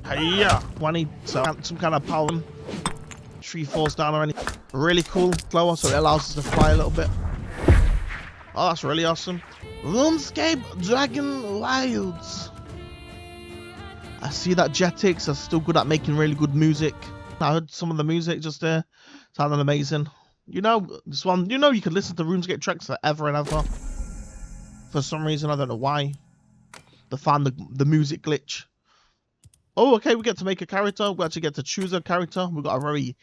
Hiya! Wanny, so some kind of power. Tree falls down or anything. Really cool, slower, so it allows us to fly a little bit. Oh, that's really awesome. Runescape Dragon Wilds. I see that Jetix are still good at making really good music. I heard some of the music just there. Sounded amazing. You know, this one, you know, you can listen to Runescape tracks forever and ever. For some reason, I don't know why. They found the music glitch. Oh, okay, we get to make a character. We actually get to choose a character. We got a very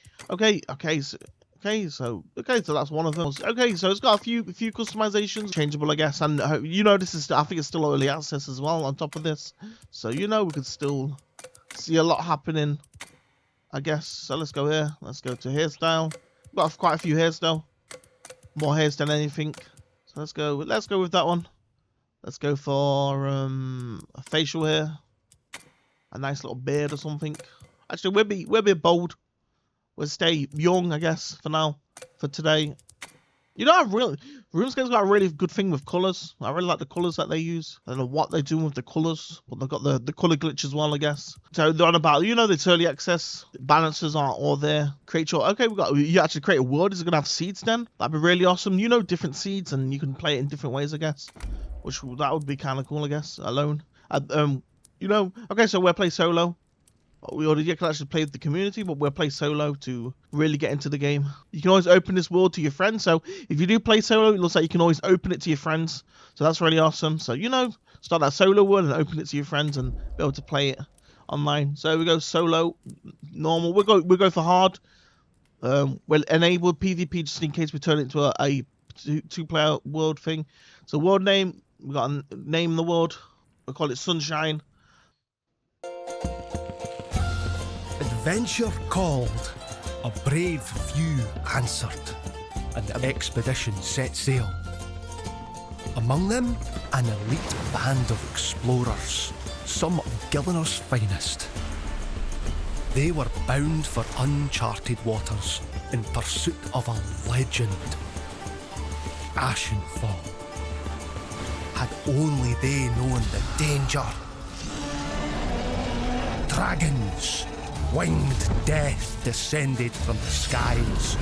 so that's one of those. Okay, so it's got a few customizations, changeable, I guess, and you know, this is, I think it's still early access as well on top of this. So you know, we could still see a lot happening, I guess. So let's go here. Let's go to hairstyle. Got quite a few hairs though, more hairs than anything. So let's go with that one. Let's go for a facial hair. A nice little beard or something. Actually, we'll be bold. We'll stay young, I guess, for now, for today. You know, RuneScape's got a really good thing with colours. I really like the colours that they use. I don't know what they're doing with the colours, but they've got the colour glitch as well, I guess. So they're on about, you know, it's early access. Balances aren't all there. Create your, okay, you actually create a world. Is it going to have seeds then? That'd be really awesome. You know, different seeds, and you can play it in different ways, I guess. That would be kind of cool, I guess, alone. You know, okay, so we'll play solo. We already can actually play with the community, but we'll play solo to really get into the game. You can always open this world to your friends. So if you do play solo, it looks like you can always open it to your friends. So that's really awesome. So, you know, start that solo world and open it to your friends and be able to play it online. So we go solo, normal. We'll go for hard. We'll enable PvP just in case we turn it into a two-player world thing. So world name, we got to name the world. We'll call it Sunshine. Adventure called, a brave few answered, and the expedition set sail. Among them, an elite band of explorers, some of Gillinor's finest. They were bound for uncharted waters in pursuit of a legend. Ashenfall. Had only they known the danger. Dragons. Winged death descended from the skies.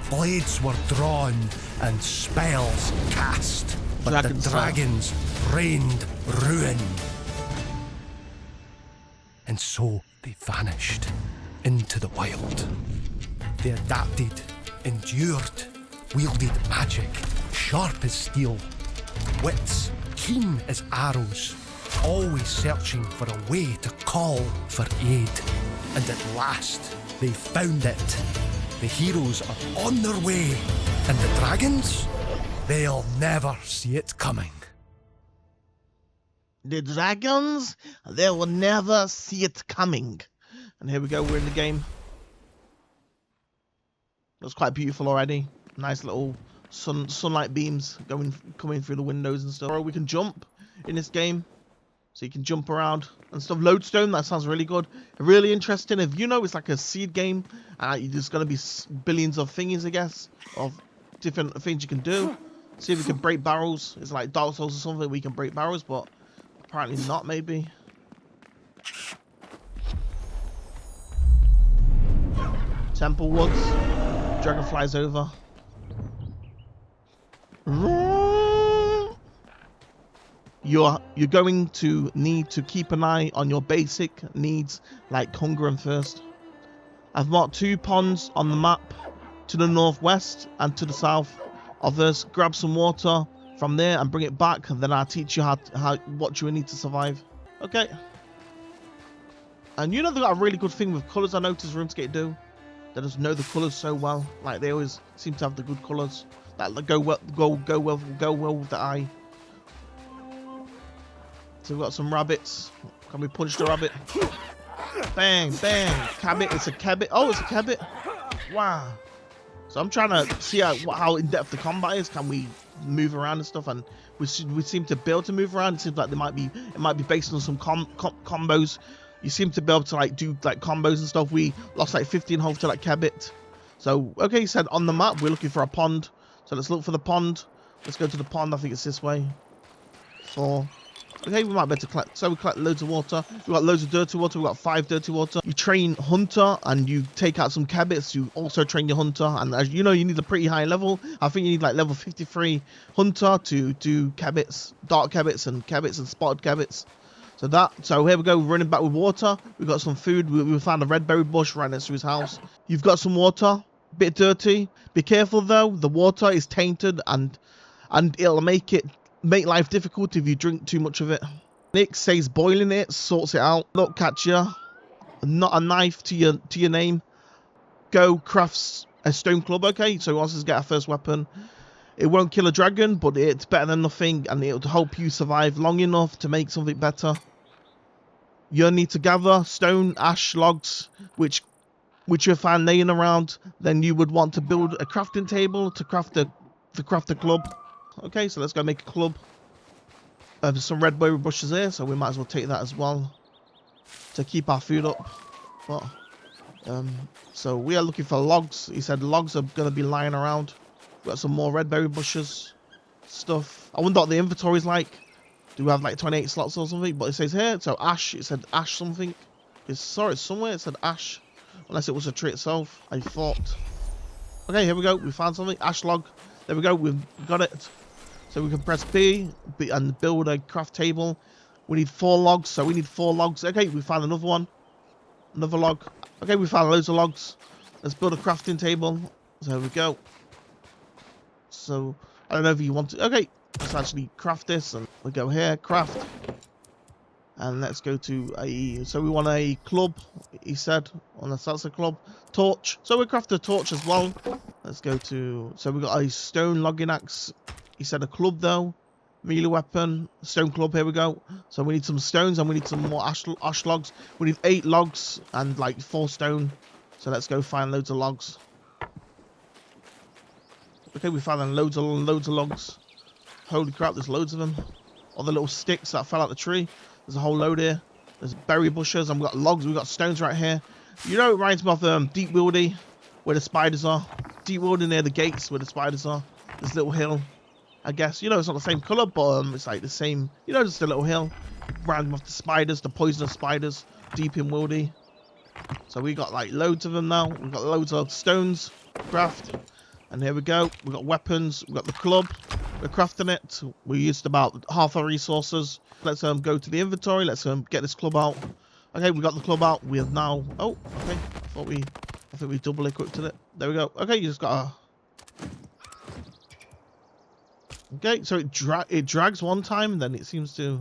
Blades were drawn and spells cast, but the dragons rained ruin. And so they vanished into the wild. They adapted, endured, wielded magic, sharp as steel, wits keen as arrows, always searching for a way to call for aid. And at last, they found it. The heroes are on their way, and the dragons, they'll never see it coming. The dragons, they will never see it coming. And here we go, we're in the game. That's quite beautiful already. Nice little sunlight beams coming through the windows and stuff. Or we can jump in this game. So you can jump around and stuff. Lodestone, that sounds really good. Really interesting. If you know it's like a seed game, and there's going to be billions of thingies, I guess, of different things you can do. See if we can break barrels. It's like Dark Souls or something, we can break barrels, but apparently not, maybe. Temple Woods. Dragon flies over. You're going to need to keep an eye on your basic needs like hunger and thirst. I've marked 2 ponds on the map to the northwest and to the south of this. Grab some water from there and bring it back, and then I'll teach you what you need to survive. Okay. And you know they've got a really good thing with colours. I noticed RuneScape do. They just know the colours so well. Like they always seem to have the good colours that go well with the eye. So we've got some rabbits. Can we punch the rabbit? Bang, bang. Cabbit. It's a cabbit. Oh, it's a cabbit. Wow. So I'm trying to see how in-depth the combat is. Can we move around and stuff? And we seem to be able to move around. It seems like it might be based on some combos. You seem to be able to like do like combos and stuff. We lost like 15 health to like cabbit. So okay, he said on the map we're looking for a pond. So let's look for the pond. Let's go to the pond. I think it's this way. 4. Okay, we might be able to collect. So we collect loads of water. We've got loads of dirty water. We've got 5 dirty water. You train hunter and you take out some cabbits. You also train your hunter. And as you know, you need a pretty high level. I think you need like level 53 hunter to do cabbits, dark cabbits and spotted cabbits. So here we go, running back with water. We've got some food. We found a red berry bush right next to his house. You've got some water, bit dirty. Be careful though, the water is tainted and it'll make life difficult if you drink too much of it. Nick says boiling it sorts it out. Look, catcher, not a knife to your name. Go crafts a stone club. Okay, so he wants us to get our first weapon. It won't kill a dragon, but it's better than nothing, and it'll help you survive long enough to make something better. You'll need to gather stone, ash, logs, which you find laying around. Then you would want to build a crafting table to craft the club. Okay, so let's go make a club. There's some red berry bushes here, so we might as well take that as well to keep our food up. But so we are looking for logs. He said logs are gonna be lying around. We've got some more red berry bushes stuff. I wonder what the inventory's like. Do we have like 28 slots or something? But it says here, so ash. It said ash something. Sorry, somewhere it said ash, unless it was a tree itself. I thought. Okay, here we go. We found something. Ash log. There we go. We've got it. So we can press B and build a craft table. We need 4 logs, so we need 4 logs. Okay, we found another one. Another log. Okay, we found loads of logs. Let's build a crafting table. So there we go. So I don't know if you want to. Okay, let's actually craft this, and we go here, craft, and let's go to a. So we want a club. He said, unless that's a club, torch. So we craft a torch as well. Let's go to. So we got a stone logging axe. He said a club though, melee weapon, stone club. Here we go. So we need some stones and we need some more ash logs. We need 8 logs and like 4 stone. So let's go find loads of logs. Okay, we found loads of logs. Holy crap, there's loads of them. All the little sticks that fell out the tree. There's a whole load here. There's berry bushes, and we've got logs. We've got stones right here. You know, it reminds me of Deep Wildy, where the spiders are. Deep Wildy near the gates, where the spiders are. This little hill, I guess. You know, it's not the same colour, but it's like the same. You know, just a little hill. Reminds me of the spiders, the poisonous spiders, deep in Wildy. So we got like loads of them now. We've got loads of stones, craft. And here we go. We've got weapons. We've got the club. We're crafting it. We used about half our resources. Let's go to the inventory. Let's get this club out. Okay, we got the club out. We have now. Oh, okay. I think we double equipped it. There we go. Okay, you just got a. Okay, so it drags one time, and then it seems to.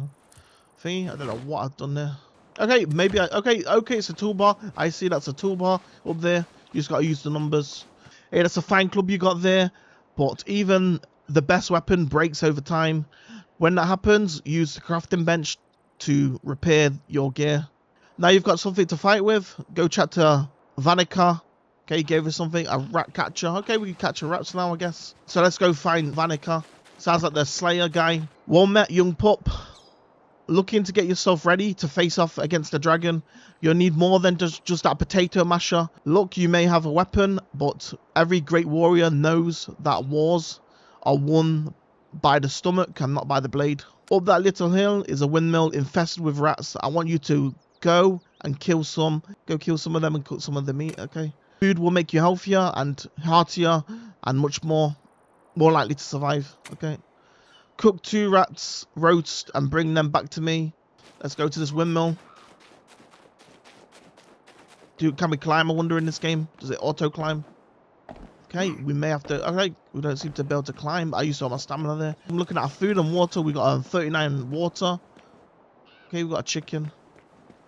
I don't know what I've done there. Okay, maybe okay. It's a toolbar. I see that's a toolbar up there. You just got to use the numbers. Hey, that's a fine club you got there, but even the best weapon breaks over time. When that happens, use the crafting bench to repair your gear. Now you've got something to fight with. Go chat to Vanica. Okay, gave us something, a rat catcher. Okay, we can catch rats now, I guess. So let's go find Vanica. Sounds like the Slayer guy. Well met, young pup. Looking to get yourself ready to face off against the dragon. You'll need more than just that potato masher. Look, you may have a weapon, but every great warrior knows that wars are won by the stomach and not by the blade. Up that little hill is a windmill infested with rats. I want you to go and kill some. Go kill some of them and cook some of the meat, okay? Food will make you healthier and heartier and much more likely to survive, okay? Cook 2 rats, roast, and bring them back to me. Let's go to this windmill. Can we climb, I wonder, in this game? Does it auto-climb? Okay, we may have to. Okay, we don't seem to be able to climb. I used all my stamina there. I'm looking at our food and water. We got 39 water. Okay, we got a chicken.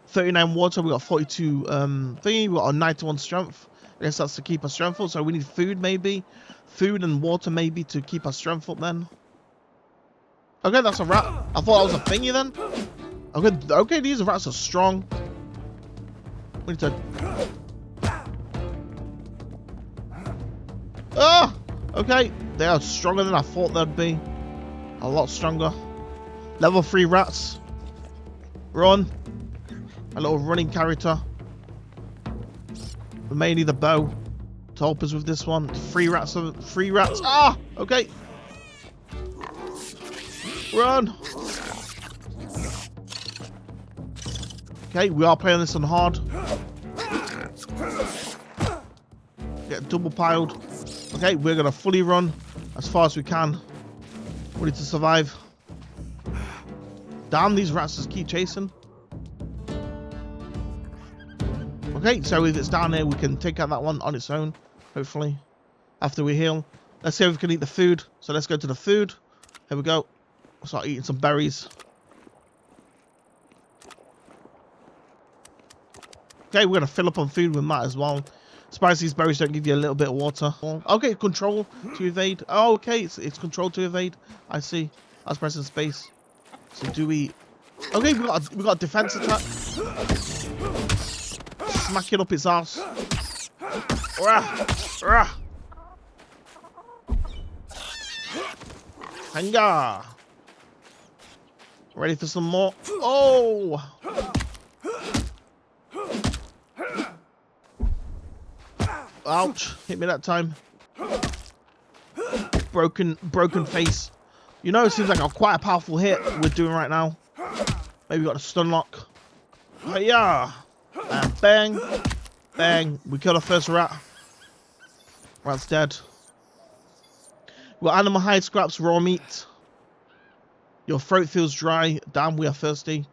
39 water. We got 42 thingy. We got a 91 strength. I guess that's to keep our strength up. So we need food, maybe. Food and water, maybe, to keep our strength up then. Okay, that's a rat. I thought that was a thingy then. Okay, these rats are strong. We need to. Ah! Okay, they are stronger than I thought they'd be. A lot stronger. Level 3 rats. Run. A little running character. We may need a bow to help us with this one. 3 rats. 3 rats. Ah! Okay. Run. Okay, we are playing this on hard. Get double piled. Okay, we're gonna fully run as far as we can. We need to survive. Damn, these rats just keep chasing. Okay, so if it's down here, we can take out that one on its own, hopefully, after we heal. Let's see if we can eat the food. So let's go to the food. Here we go. Start eating some berries. Okay, we're going to fill up on food with that as well. Surprised these berries don't give you a little bit of water. Okay, control to evade. Oh, okay, it's control to evade. I see. I was pressing space. So do we... Okay, we got a defense attack. Smack it up its ass. Rah, rah. Hanga. Ready for some more? Oh! Ouch! Hit me that time. Broken face. You know, it seems like quite a powerful hit we're doing right now. Maybe we got a stun lock. Yeah. And bang, bang. We killed our first rat. Rat's dead. We got animal hide scraps, raw meat. Your throat feels dry. Damn, we are thirsty.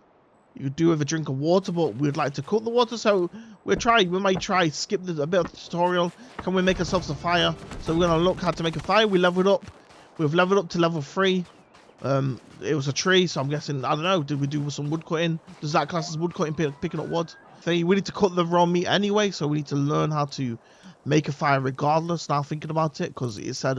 You could do with a drink of water, but we'd like to cook the water, so we might try skip a bit of the tutorial. Can we make ourselves a fire? So we're gonna look how to make a fire. We leveled up. We've leveled up to level 3. It was a tree, so I'm guessing, I don't know, did we do some wood cutting? Does that class as wood cutting, picking up wood? We need to cut the raw meat anyway, so we need to learn how to make a fire regardless. Now thinking about it, because it said,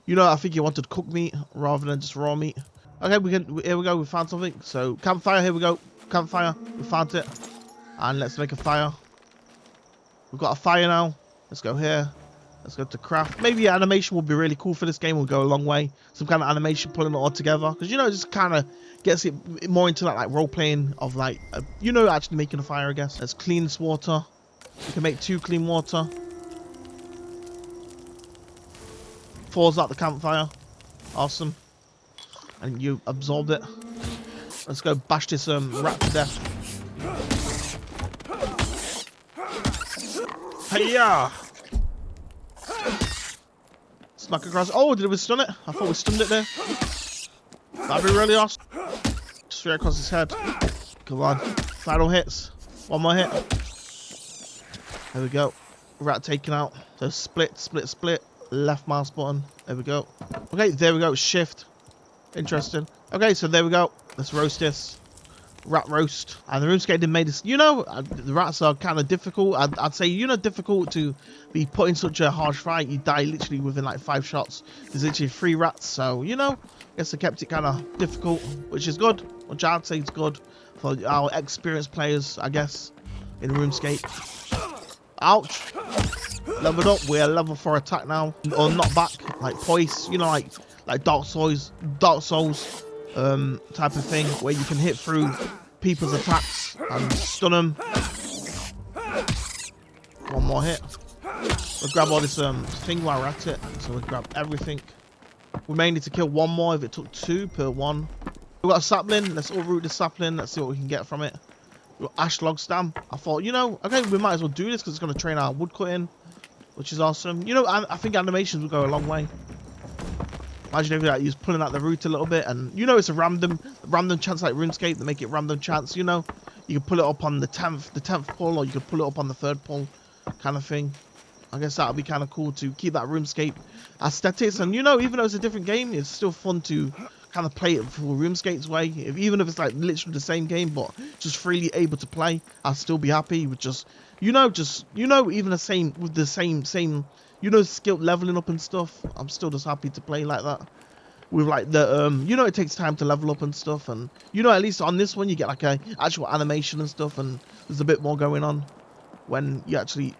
you know, I think you wanted cooked meat rather than just raw meat. Okay, here we go, we found something. So campfire, here we go. Campfire, we found it. And let's make a fire. We've got a fire now. Let's go here. Let's go to craft. Maybe animation will be really cool for this game. Will go a long way. Some kind of animation pulling it all together. Because, you know, it just kind of gets it more into that, like, role-playing of, like, you know, actually making a fire, I guess. Let's clean this water. We can make 2 clean water. Falls out the campfire. Awesome. And you absorbed it. Let's go bash this rat to death. Hiya! Smack across. Oh, did we stun it? I thought we stunned it there. That'd be really awesome. Just straight across his head. Come on. Final hits. One more hit. There we go. Rat taken out. So split. Left mouse button. There we go. Okay, there we go. Shift. Interesting. Okay, so there we go. Let's roast this. Rat roast. And the Runescape made this. You know, the rats are kind of difficult. I'd say, you know, difficult to be put in such a harsh fight. You die literally within like 5 shots. There's literally 3 rats. So, you know, I guess they kept it kind of difficult, which is good. Which I'd say is good for our experienced players, I guess, in Runescape. Ouch. Leveled up. We're level 4 attack now. Or not back. Like poise. You know, like Dark Souls type of thing, where you can hit through people's attacks and stun them. One more hit. We'll grab all this thing while we're at it. So we'll grab everything. We may need to kill 1 more if it took 2 per 1. We've got a sapling. Let's all root the sapling. Let's see what we can get from it. We've got ash log stem. I thought, you know, okay, we might as well do this because it's going to train our wood cutting, which is awesome. You know, I think animations will go a long way. Imagine if like, you're pulling out the root a little bit, and you know it's a random chance like RuneScape. They make it random chance. You know, you can pull it up on the 10th pull, or you can pull it up on the 3rd pull, kind of thing. I guess that would be kind of cool to keep that RuneScape aesthetics. And you know, even though it's a different game, it's still fun to kind of play it for RuneScape's way. Even if it's like literally the same game, but just freely able to play, I'll still be happy with just even the same. You know, skill leveling up and stuff. I'm still just happy to play like that. With like the you know, it takes time to level up and stuff, and you know, at least on this one you get like a actual animation and stuff, and there's a bit more going on when you do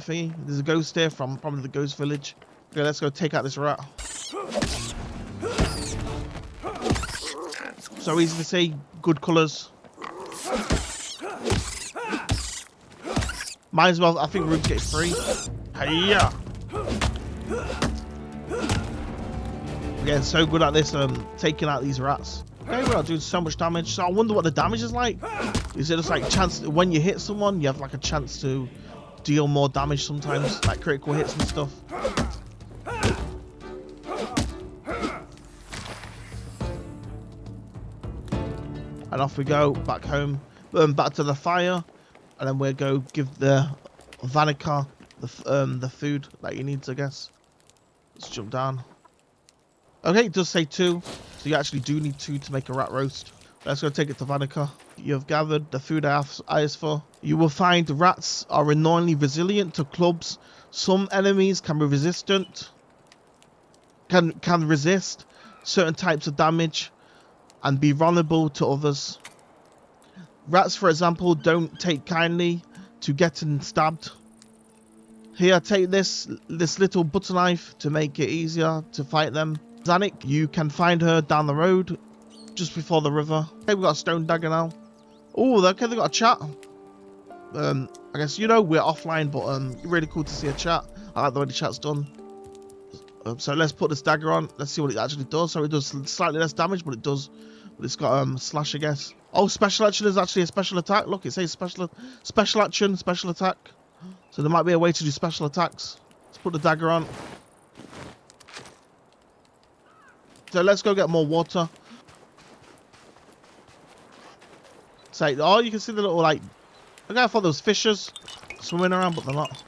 thingy. There's a ghost here from probably the ghost village. Okay, let's go take out this rat. So easy to see, good colours. Might as well, I think RuneScape 3. Hiya! We're getting so good at this, taking out these rats. Okay, we're not doing so much damage, so I wonder what the damage is like. Is it just like chance when you hit someone, you have like a chance to deal more damage sometimes, like critical hits and stuff. And off we go back home, back to the fire, and then we'll go give the Vanica the food that he needs, I guess. Let's jump down. Okay, it does say 2, so you actually do need 2 to make a rat roast. Let's go take it to Vanica. You have gathered the food I asked for. You will find rats are annoyingly resilient to clubs. Some enemies can be resistant, can resist certain types of damage and be vulnerable to others. Rats, for example, don't take kindly to getting stabbed. Here, take this little butter knife to make it easier to fight them. Zanik, you can find her down the road, just before the river. Okay, we got a stone dagger now. Oh, okay, they got a chat. I guess, you know, we're offline, but really cool to see a chat. I like the way the chat's done. So let's put this dagger on. Let's see what it actually does. So it does slightly less damage, but it does. But it's got slash, I guess. Oh, special action is actually a special attack. Look, it says special action, special attack. So there might be a way to do special attacks. Let's put the dagger on. So let's go get more water. So, oh, you can see the little, like, okay, I thought there was fishes swimming around, but they're not.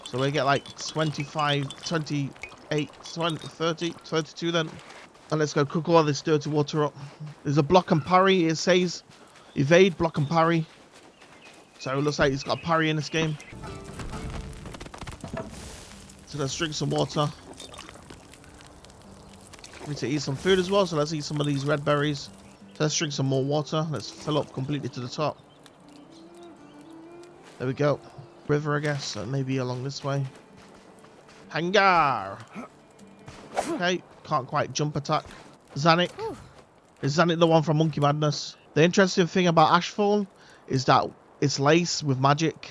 So we get like 25, 28, 20, 30, 32 then. And let's go cook all this dirty water up. There's a block and parry, it says. Evade, block and parry. So it looks like it's got a parry in this game. So let's drink some water. We need to eat some food as well, so let's eat some of these red berries. So let's drink some more water. Let's fill up completely to the top. There we go. River, I guess. So maybe along this way. Hangar! Okay, can't quite jump attack. Zanik. Is Zanik the one from Monkey Madness? The interesting thing about Ashfall is that it's laced with magic.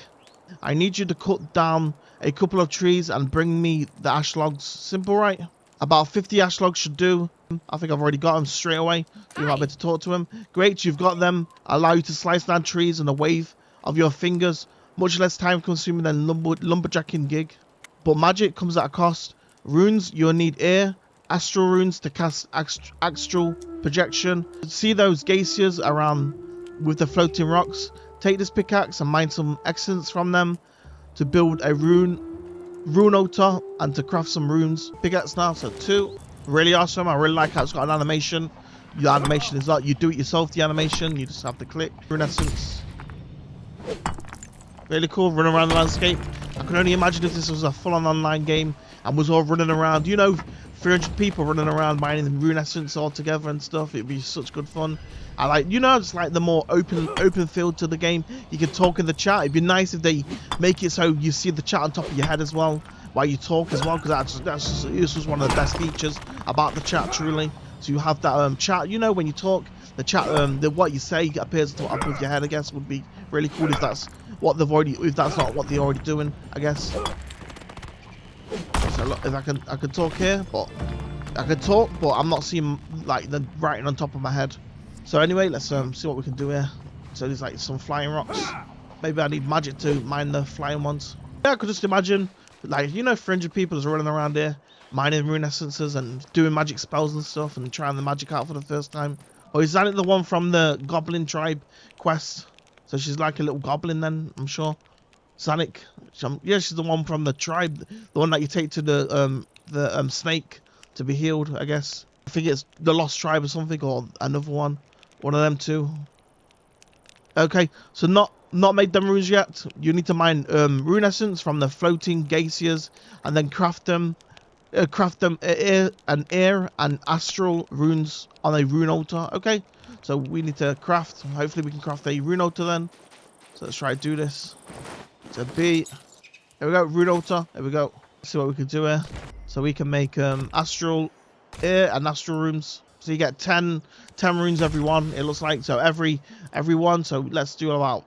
I need you to cut down a couple of trees and bring me the ash logs. Simple, right? About 50 ash logs should do. I think I've already got them straight away. You might be able to talk to him. Great, you've got them. Allow you to slice down trees in a wave of your fingers. Much less time consuming than lumberjacking gig. But magic comes at a cost. Runes, you'll need air. Astral runes to cast astral projection. See those geysers around with the floating rocks? Take this pickaxe and mine some essence from them to build a rune altar and to craft some runes. Pickaxe now, so 2. Really awesome. I really like how it's got an animation. The animation is that you do it yourself, the animation. You just have to click. Rune essence. Really cool, running around the landscape. I can only imagine if this was a full-on online game and was all running around, you know, 300 people running around mining the rune essence all together and stuff. It'd be such good fun. I like, you know, it's like the more open field to the game. You can talk in the chat. It'd be nice if they make it so you see the chat on top of your head as well while you talk as well, because this was one of the best features about the chat, truly. So you have that chat, you know, when you talk, the chat, what you say appears at the top of your head. I guess would be really cool if that's what they've already, if that's not what they're already doing, I guess. So look, if I can talk here, but I can talk, but I'm not seeing like the writing on top of my head. So anyway, let's see what we can do here. So there's like some flying rocks. Maybe I need magic to mine the flying ones. Yeah, I could just imagine, like, you know, 300 people is running around here mining rune essences and doing magic spells and stuff and trying the magic out for the first time. Oh, is that the one from the Goblin Tribe quest? So she's like a little goblin then, I'm sure. Zanik. Yeah, she's the one from the tribe. The one that you take to the snake to be healed, I guess. I think it's the Lost Tribe or something, or another one. One of them two. Okay, so not made them runes yet. You need to mine rune essence from the floating geysers and then craft them air and astral runes on a rune altar. Okay, so we need to craft. Hopefully we can craft a rune altar then. So let's try to do this. So B, there we go, rune altar. There we go. Let's see what we can do here. So we can make astral air and astral runes. So you get 10 runes every one, it looks like. So every one. So let's do about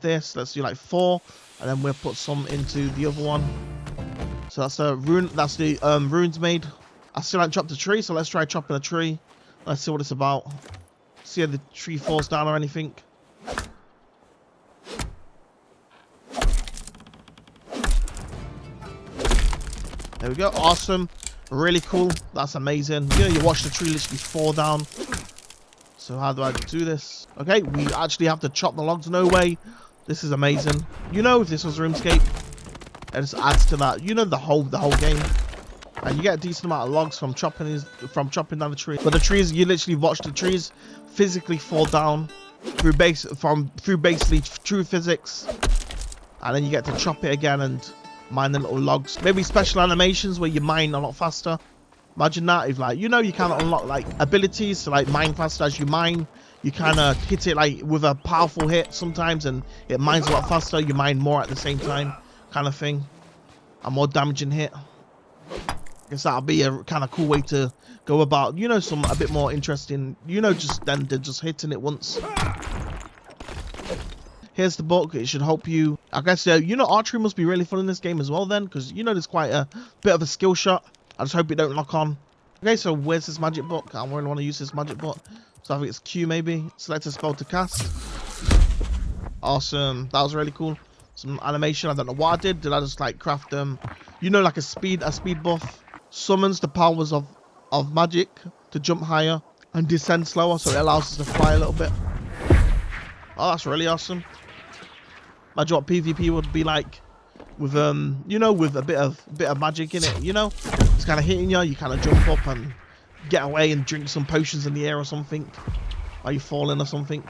this. Let's do like 4, and then we'll put some into the other one. So that's a rune. That's the runes made. I still haven't chopped a tree, so let's try chopping a tree. Let's see what it's about. See if the tree falls down or anything. There we go. Awesome. Really cool. That's amazing. You know, you watch the tree literally fall down. So how do I do this? Okay, we actually have to chop the logs. No way. This is amazing. You know, if this was RuneScape, it just adds to that. You know, the whole game. And you get a decent amount of logs from chopping down the tree. But the trees, you literally watch the trees physically fall down through basically true physics. And then you get to chop it again and mine the little logs. Maybe special animations where you mine a lot faster. Imagine that, if like, you know, you kind of unlock like abilities to like mine faster as you mine. You kind of hit it like with a powerful hit sometimes and it mines a lot faster. You mine more at the same time kind of thing. A more damaging hit. I guess that'll be a kind of cool way to go about, you know, a bit more interesting, you know, just then they're just hitting it once. Here's the book. It should help you. I guess, you know, archery must be really fun in this game as well then, because, you know, there's quite a bit of a skill shot. I just hope it don't lock on. Okay, so where's this magic book? I really want to use this magic book. So I think it's Q maybe. Select a spell to cast. Awesome. That was really cool. Some animation. I don't know what I did. Did I just like craft you know, like a speed buff? Summons the powers of magic to jump higher and descend slower, so it allows us to fly a little bit. Oh, that's really awesome. Imagine what PvP would be like with you know, with a bit of magic in it, you know? It's kind of hitting you, you kind of jump up and get away and drink some potions in the air or something. Are you falling or something?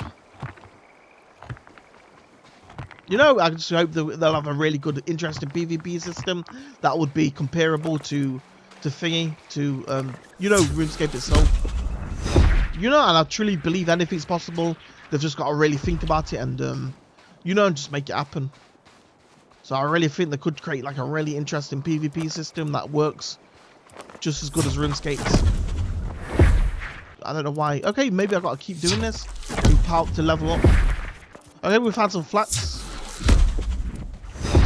You know, I just hope they'll have a really good, interesting PvP system that would be comparable to Thingy, you know, RuneScape itself. You know, and I truly believe anything's possible. They've just got to really think about it and, you know, and just make it happen. So I really think they could create like a really interesting PvP system that works just as good as RuneScape's. I don't know why. Okay, maybe I've got to keep doing this to level up. Okay, we've had some flax.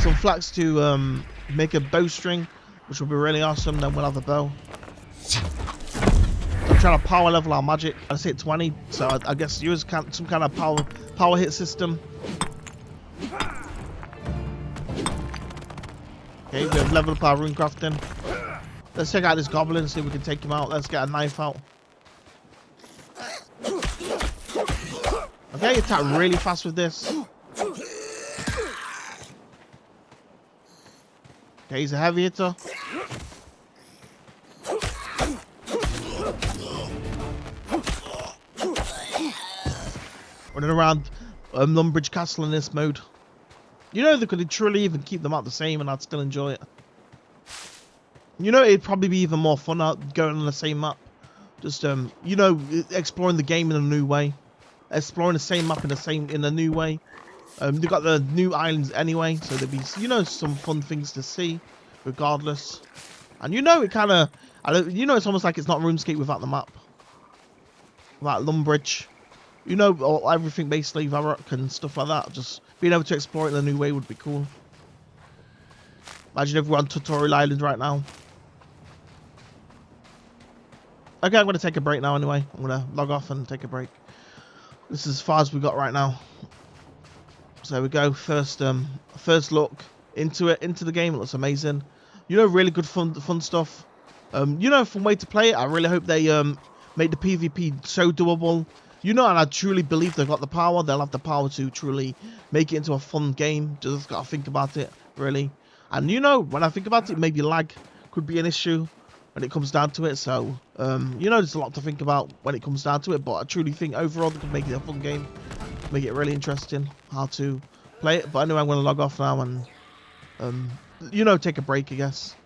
Some flax to make a bowstring, which will be really awesome. Then we'll have a bow. I'm trying to power level our magic. I hit 20, so I guess use some kind of power hit system. Okay, we have leveled up our rune crafting. Let's check out this goblin, see if we can take him out. Let's get a knife out. Okay, attack really fast with this. Okay, he's a heavy hitter. Running around Lumbridge Castle in this mode. You know, they could truly even keep them out the same and I'd still enjoy it. You know, it'd probably be even more fun out going on the same map. Just, you know, exploring the game in a new way. Exploring the same map in a new way. They've got the new islands anyway, so there'd be, you know, some fun things to see, regardless. And you know, it kind of, you know, it's almost like it's not RuneScape without the map. Without Lumbridge. You know, or everything basically, Varrock and stuff like that. Just being able to explore it in a new way would be cool. Imagine if we're on Tutorial Island right now. Okay, I'm going to take a break now anyway. I'm going to log off and take a break. This is as far as we got right now. So there we go. First look into the game. It looks amazing. You know, really good fun stuff. You know, fun way to play it. I really hope they make the PvP so doable. You know, and I truly believe they've got the power. They'll have the power to truly make it into a fun game. Just got to think about it, really. And you know, when I think about it, maybe lag could be an issue when it comes down to it. So, you know, there's a lot to think about when it comes down to it. But I truly think overall they could make it a fun game. Make it really interesting how to play it. But anyway, I'm going to log off now and, you know, take a break, I guess.